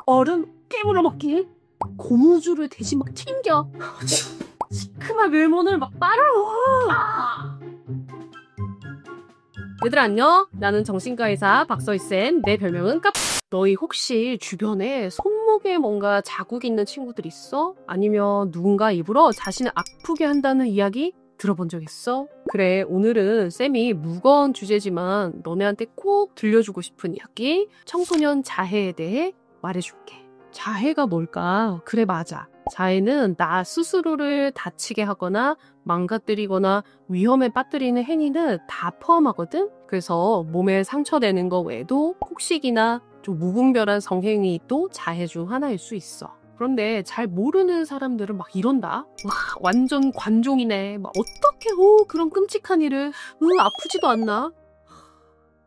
얼음 깨물어 먹기, 고무줄을 대신 막 튕겨, 시큼한 밀몬을 막 빨아. 얘들아 안녕. 나는 정신과 의사 박서희쌤. 내 별명은 너희 혹시 주변에 손목에 뭔가 자국 있는 친구들 있어? 아니면 누군가 일부러 자신을 아프게 한다는 이야기 들어본 적 있어? 그래, 오늘은 쌤이 무거운 주제지만 너네한테 꼭 들려주고 싶은 이야기, 청소년 자해에 대해 말해줄게. 자해가 뭘까? 그래, 맞아. 자해는 나 스스로를 다치게 하거나 망가뜨리거나 위험에 빠뜨리는 행위는 다 포함하거든? 그래서 몸에 상처 내는 거 외에도 폭식이나 좀 무분별한 성행위 도 자해 중 하나일 수 있어. 그런데 잘 모르는 사람들은 막 이런다. 와, 완전 관종이네. 막 어떻게 그런 끔찍한 일을 아프지도 않나?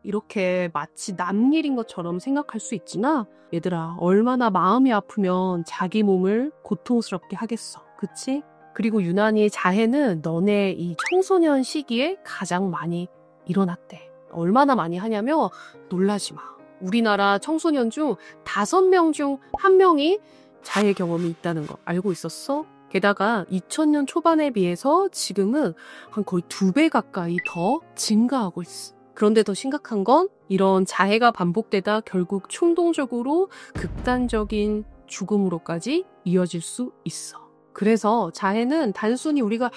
이렇게 마치 남 일인 것처럼 생각할 수 있지만 얘들아, 얼마나 마음이 아프면 자기 몸을 고통스럽게 하겠어. 그치? 그리고 유난히 자해는 너네 이 청소년 시기에 가장 많이 일어났대. 얼마나 많이 하냐면 놀라지 마. 우리나라 청소년 중 5명 중 1명이 자해 경험이 있다는 거 알고 있었어? 게다가 2000년 초반에 비해서 지금은 한 거의 2배 가까이 더 증가하고 있어. 그런데 더 심각한 건 이런 자해가 반복되다 결국 충동적으로 극단적인 죽음으로까지 이어질 수 있어. 그래서 자해는 단순히 우리가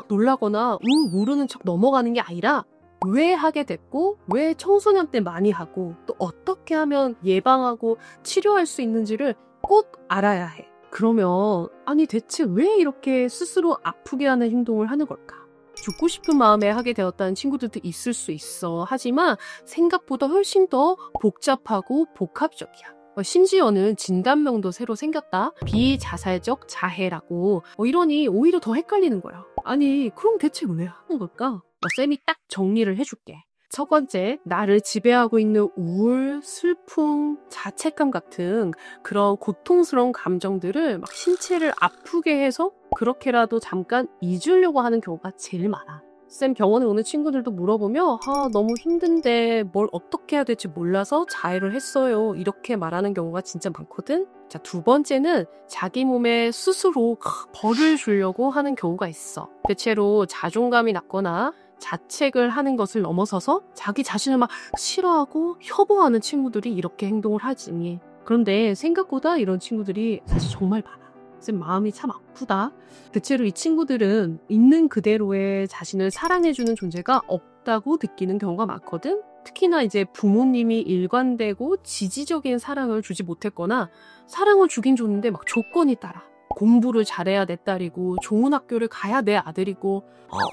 놀라거나 모르는 척 넘어가는 게 아니라 왜 하게 됐고, 왜 청소년 때 많이 하고, 또 어떻게 하면 예방하고 치료할 수 있는지를 꼭 알아야 해. 그러면 아니 대체 왜 이렇게 스스로 아프게 하는 행동을 하는 걸까? 죽고 싶은 마음에 하게 되었다는 친구들도 있을 수 있어. 하지만 생각보다 훨씬 더 복잡하고 복합적이야. 심지어는 진단명도 새로 생겼다. 비자살적 자해라고. 이러니 오히려 더 헷갈리는 거야. 아니 그럼 대체 왜 하는 걸까? 쌤이 딱 정리를 해줄게. 첫 번째, 나를 지배하고 있는 우울, 슬픔, 자책감 같은 그런 고통스러운 감정들을 막 신체를 아프게 해서 그렇게라도 잠깐 잊으려고 하는 경우가 제일 많아. 쌤 병원에 오는 친구들도 물어보면 너무 힘든데 뭘 어떻게 해야 될지 몰라서 자해를 했어요. 이렇게 말하는 경우가 진짜 많거든. 자, 두 번째는 자기 몸에 스스로 벌을 주려고 하는 경우가 있어. 대체로 자존감이 낮거나 자책을 하는 것을 넘어서서 자기 자신을 막 싫어하고 혐오하는 친구들이 이렇게 행동을 하지. 그런데 생각보다 이런 친구들이 사실 정말 많아. 쌤 마음이 참 아프다. 대체로 이 친구들은 있는 그대로의 자신을 사랑해주는 존재가 없다고 느끼는 경우가 많거든. 특히나 이제 부모님이 일관되고 지지적인 사랑을 주지 못했거나 사랑을 주긴 줬는데 막 조건이 따라. 공부를 잘해야 내 딸이고 좋은 학교를 가야 내 아들이고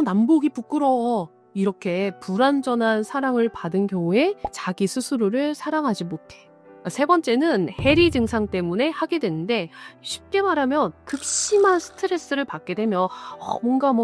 남보기 부끄러워. 이렇게 불완전한 사랑을 받은 경우에 자기 스스로를 사랑하지 못해. 세 번째는 해리 증상 때문에 하게 되는데 쉽게 말하면 극심한 스트레스를 받게 되면 뭔가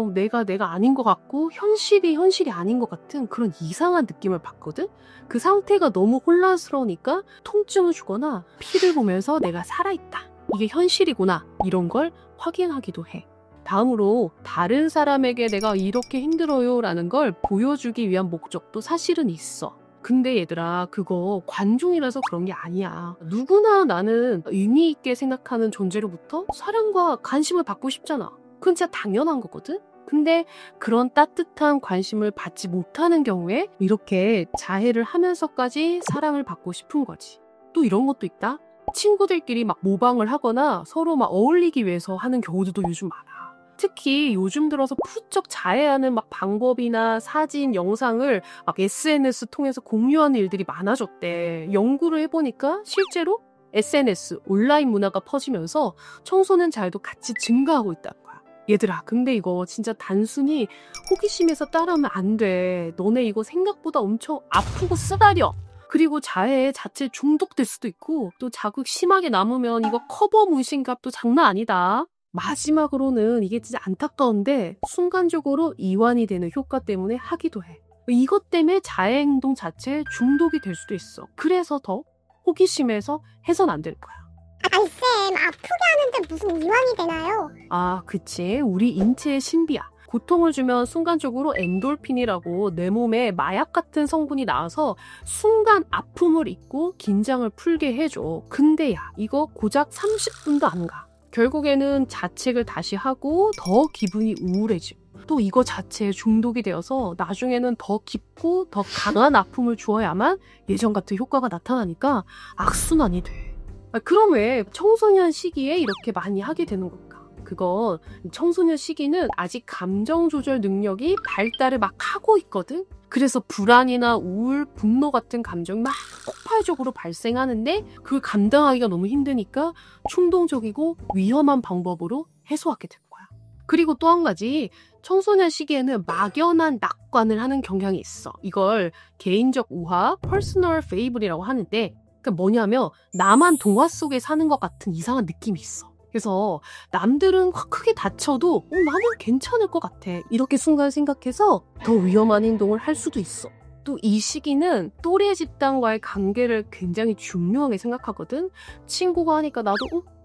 내가 아닌 것 같고 현실이 아닌 것 같은 그런 이상한 느낌을 받거든? 그 상태가 너무 혼란스러우니까 통증을 주거나 피를 보면서 내가 살아있다. 이게 현실이구나. 이런 걸 확인하기도 해. 다음으로 다른 사람에게 내가 이렇게 힘들어요 라는 걸 보여주기 위한 목적도 사실은 있어. 근데 얘들아 그거 관중이라서 그런 게 아니야. 누구나 나는 의미 있게 생각하는 존재로부터 사랑과 관심을 받고 싶잖아. 그건 진짜 당연한 거거든. 근데 그런 따뜻한 관심을 받지 못하는 경우에 이렇게 자해를 하면서까지 사랑을 받고 싶은 거지. 또 이런 것도 있다. 친구들끼리 막 모방을 하거나 서로 막 어울리기 위해서 하는 경우들도 요즘 많아. 특히 요즘 들어서 푸쩍 자해하는 막 방법이나 사진, 영상을 막 SNS 통해서 공유하는 일들이 많아졌대. 연구를 해보니까 실제로 SNS, 온라인 문화가 퍼지면서 청소년 자해도 같이 증가하고 있다는 거야. 얘들아, 근데 이거 진짜 단순히 호기심에서 따라하면 안 돼. 너네 이거 생각보다 엄청 아프고 쓰다려. 그리고 자해 자체 중독될 수도 있고 또 자극 심하게 남으면 이거 커버 문신값도 장난 아니다. 마지막으로는 이게 진짜 안타까운데 순간적으로 이완이 되는 효과 때문에 하기도 해. 이것 때문에 자해 행동 자체에 중독이 될 수도 있어. 그래서 더 호기심에서 해선 안 되는 거야. 아니 쌤, 아프게 하는데 무슨 이완이 되나요? 아, 그치. 우리 인체의 신비야. 고통을 주면 순간적으로 엔돌핀이라고 내 몸에 마약 같은 성분이 나와서 순간 아픔을 잊고 긴장을 풀게 해줘. 근데 야, 이거 고작 30분도 안 가. 결국에는 자책을 다시 하고 더 기분이 우울해지고 또 이거 자체에 중독이 되어서 나중에는 더 깊고 더 강한 아픔을 주어야만 예전 같은 효과가 나타나니까 악순환이 돼. 그럼 왜 청소년 시기에 이렇게 많이 하게 되는 걸까? 그건 청소년 시기는 아직 감정 조절 능력이 발달을 막 하고 있거든? 그래서 불안이나 우울, 분노 같은 감정이 막 폭발적으로 발생하는데 그걸 감당하기가 너무 힘드니까 충동적이고 위험한 방법으로 해소하게 된 거야. 그리고 또 한 가지, 청소년 시기에는 막연한 낙관을 하는 경향이 있어. 이걸 개인적 우화, 퍼스널 페이블이라고 하는데 그러니까 뭐냐면 나만 동화 속에 사는 것 같은 이상한 느낌이 있어. 그래서 남들은 크게 다쳐도 나는 괜찮을 것 같아. 이렇게 순간 생각해서 더 위험한 행동을 할 수도 있어. 또 이 시기는 또래 집단과의 관계를 굉장히 중요하게 생각하거든. 친구가 하니까 나도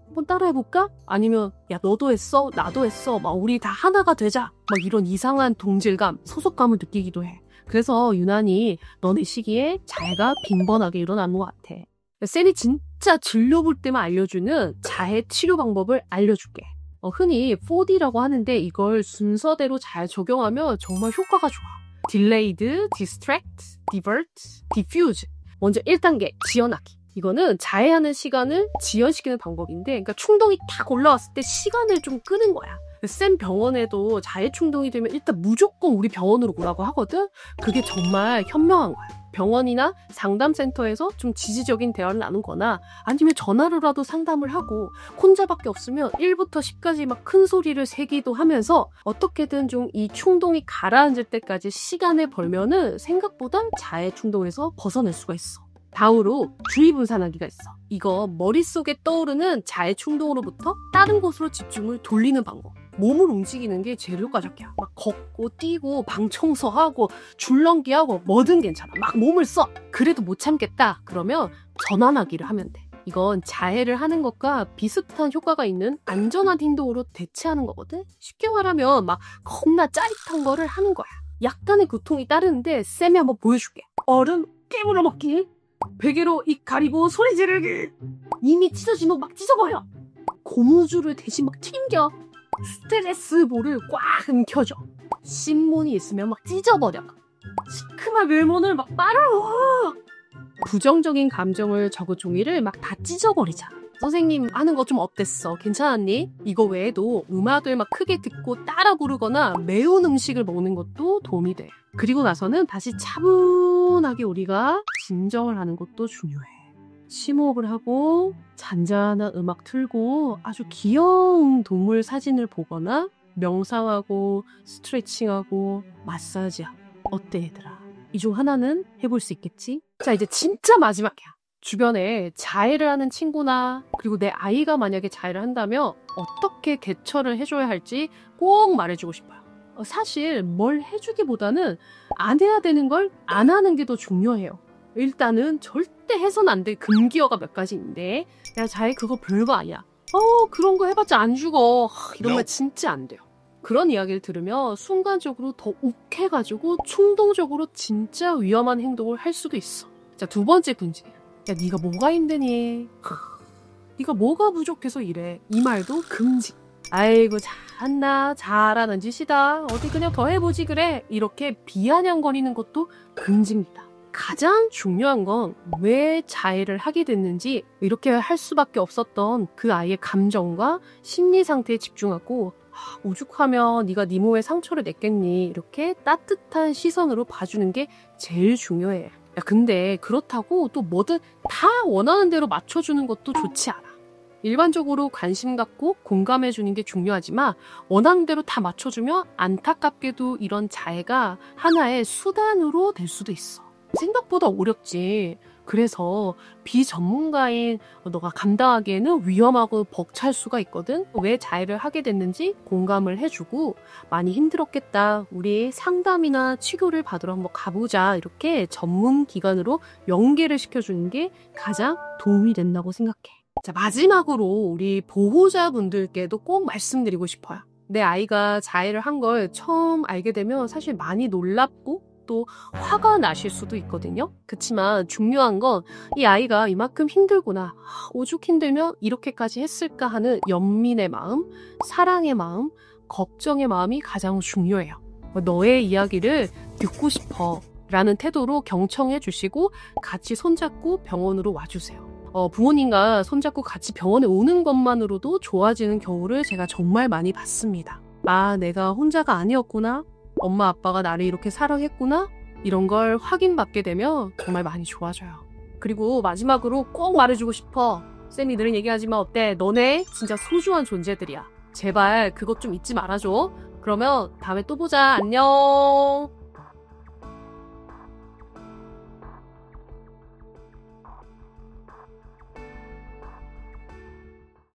한번 따라해볼까? 아니면 야 너도 했어? 나도 했어. 막 우리 다 하나가 되자. 막 이런 이상한 동질감, 소속감을 느끼기도 해. 그래서 유난히 너네 시기에 자해가 빈번하게 일어나는 것 같아. 쌤이 진짜 진료 볼 때만 알려주는 자해 치료 방법을 알려줄게. 흔히 4D라고 하는데 이걸 순서대로 잘 적용하면 정말 효과가 좋아. Delayed, Distract, Divert, Diffuse. 먼저 1단계, 지연하기. 이거는 자해하는 시간을 지연시키는 방법인데 그러니까 충동이 탁 올라왔을 때 시간을 좀 끄는 거야. 쌤 병원에도 자해 충동이 되면 일단 무조건 우리 병원으로 오라고 하거든? 그게 정말 현명한 거야. 병원이나 상담센터에서 좀 지지적인 대화를 나누거나 아니면 전화로라도 상담을 하고 혼자밖에 없으면 1부터 10까지 막 큰 소리를 세기도 하면서 어떻게든 좀 이 충동이 가라앉을 때까지 시간을 벌면은 생각보다 자해 충동에서 벗어날 수가 있어. 다음으로 주의 분산하기가 있어. 이거 머릿속에 떠오르는 자해 충동으로부터 다른 곳으로 집중을 돌리는 방법. 몸을 움직이는 게 제일 효과적이야. 막 걷고 뛰고 방 청소하고 줄넘기하고 뭐든 괜찮아. 막 몸을 써. 그래도 못 참겠다. 그러면 전환하기를 하면 돼. 이건 자해를 하는 것과 비슷한 효과가 있는 안전한 행동으로 대체하는 거거든. 쉽게 말하면 막 겁나 짜릿한 거를 하는 거야. 약간의 고통이 따르는데 쌤이 한번 보여줄게. 얼음 깨물어 먹기. 베개로 입 가리고 소리 지르기. 이미 찢어지면 막 찢어버려. 고무줄을 대신 막 튕겨. 스트레스볼을 꽉 움켜줘. 신문이 있으면 막 찢어버려. 시큼한 외모를 막 빨아와. 부정적인 감정을 적은 종이를 막 다 찢어버리자. 선생님 하는 거 좀 어땠어? 괜찮았니? 이거 외에도 음악을 막 크게 듣고 따라 부르거나 매운 음식을 먹는 것도 도움이 돼. 그리고 나서는 다시 차분하게 우리가 진정을 하는 것도 중요해. 심호흡을 하고 잔잔한 음악 틀고 아주 귀여운 동물 사진을 보거나 명상하고 스트레칭하고 마사지하고. 어때 얘들아? 이 중 하나는 해볼 수 있겠지? 자, 이제 진짜 마지막이야. 주변에 자해를 하는 친구나 그리고 내 아이가 만약에 자해를 한다면 어떻게 대처를 해줘야 할지 꼭 말해주고 싶어요. 사실 뭘 해주기보다는 안 해야 되는 걸 안 하는 게 더 중요해요. 일단은 절대 해선 안 될 금기어가 몇 가지 있는데 야 자해 그거 별거 아니야. 그런 거 해봤자 안 죽어. 이런 말 진짜 안 돼요. 그런 이야기를 들으면 순간적으로 더 욱해가지고 충동적으로 진짜 위험한 행동을 할 수도 있어. 자, 두 번째 군지예요. 야 네가 뭐가 힘드니? 네가 뭐가 부족해서 이래. 이 말도 금지. 아이고 잘한다. 잘하는 짓이다. 어디 그냥 더 해보지 그래. 이렇게 비아냥거리는 것도 금지입니다. 가장 중요한 건 왜 자해를 하게 됐는지 이렇게 할 수밖에 없었던 그 아이의 감정과 심리 상태에 집중하고 오죽하면 네가 네 몸에 상처를 냈겠니 이렇게 따뜻한 시선으로 봐주는 게 제일 중요해. 야 근데 그렇다고 또 뭐든 다 원하는 대로 맞춰주는 것도 좋지 않아. 일반적으로 관심 갖고 공감해주는 게 중요하지만 원하는 대로 다 맞춰주면 안타깝게도 이런 자해가 하나의 수단으로 될 수도 있어. 생각보다 어렵지. 그래서 비전문가인 너가 감당하기에는 위험하고 벅찰 수가 있거든. 왜 자해를 하게 됐는지 공감을 해주고 많이 힘들었겠다. 우리 상담이나 치료를 받으러 한번 가보자. 이렇게 전문 기관으로 연계를 시켜주는 게 가장 도움이 된다고 생각해. 자, 마지막으로 우리 보호자분들께도 꼭 말씀드리고 싶어요. 내 아이가 자해를 한 걸 처음 알게 되면 사실 많이 놀랍고 또 화가 나실 수도 있거든요. 그치만 중요한 건 이 아이가 이만큼 힘들구나, 오죽 힘들면 이렇게까지 했을까 하는 연민의 마음, 사랑의 마음, 걱정의 마음이 가장 중요해요. 너의 이야기를 듣고 싶어 라는 태도로 경청해 주시고 같이 손잡고 병원으로 와주세요. 부모님과 손잡고 같이 병원에 오는 것만으로도 좋아지는 경우를 제가 정말 많이 봤습니다. 아, 내가 혼자가 아니었구나. 엄마 아빠가 나를 이렇게 사랑했구나. 이런 걸 확인받게 되면 정말 많이 좋아져요. 그리고 마지막으로 꼭 말해주고 싶어. 쌤이 늘 얘기하지만 어때? 너네 진짜 소중한 존재들이야. 제발 그것 좀 잊지 말아줘. 그러면 다음에 또 보자. 안녕.